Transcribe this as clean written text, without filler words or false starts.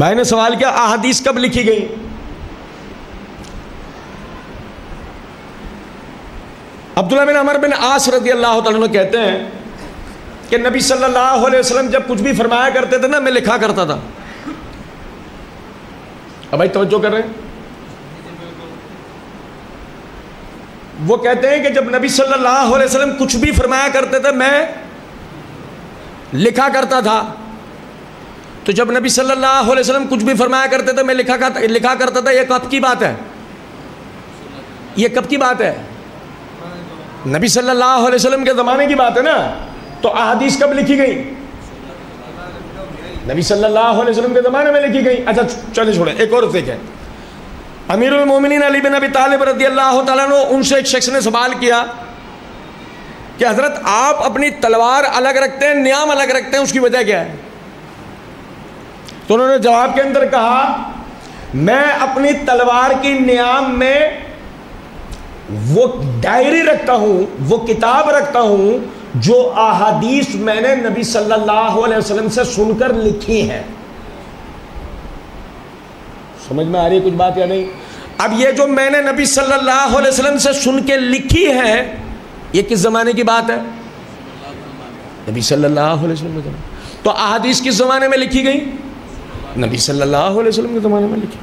بھائی نے سوال کیا احادیث کب لکھی گئی؟ عبداللہ بن عمر بن عاص رضی اللہ تعالیٰ عنہ کہتے ہیں کہ نبی صلی اللہ علیہ وسلم جب کچھ بھی فرمایا کرتے تھے نا میں لکھا کرتا تھا. اب بھائی توجہ کر رہے ہیں؟ وہ کہتے ہیں کہ جب نبی صلی اللہ علیہ وسلم کچھ بھی فرمایا کرتے تھے میں لکھا کرتا تھا. تو جب نبی صلی اللہ علیہ وسلم کچھ بھی فرمایا کرتے تھے میں لکھا کرتا تھا. یہ کب کی بات ہے؟ یہ کب کی بات ہے؟ نبی صلی اللہ علیہ وسلم کے زمانے کی بات ہے نا. تو احادیث کب لکھی گئی؟ نبی صلی اللہ علیہ وسلم کے زمانے میں لکھی گئی. اچھا چلے چھوڑیں, ایک اور دیکھیں. امیر المومنین علی بن ابی طالب رضی اللہ تعالیٰ عنہ, ان سے ایک شخص نے سوال کیا کہ حضرت آپ اپنی تلوار الگ رکھتے ہیں, نیام الگ رکھتے ہیں, اس کی وجہ کیا ہے؟ تو انہوں نے جواب کے اندر کہا میں اپنی تلوار کی نیام میں وہ ڈائری رکھتا ہوں, وہ کتاب رکھتا ہوں جو احادیث میں نے نبی صلی اللہ علیہ وسلم سے سن کر لکھی ہیں. سمجھ میں آ رہی ہے کچھ بات یا نہیں؟ اب یہ جو میں نے نبی صلی اللہ علیہ وسلم سے سن کے لکھی ہے یہ کس زمانے کی بات ہے؟ نبی صلی اللہ علیہ وسلم کے زمانے. تو احادیث کس زمانے میں لکھی گئی؟ نبی صلی اللہ علیہ وسلم کے زمانے میں لکھی.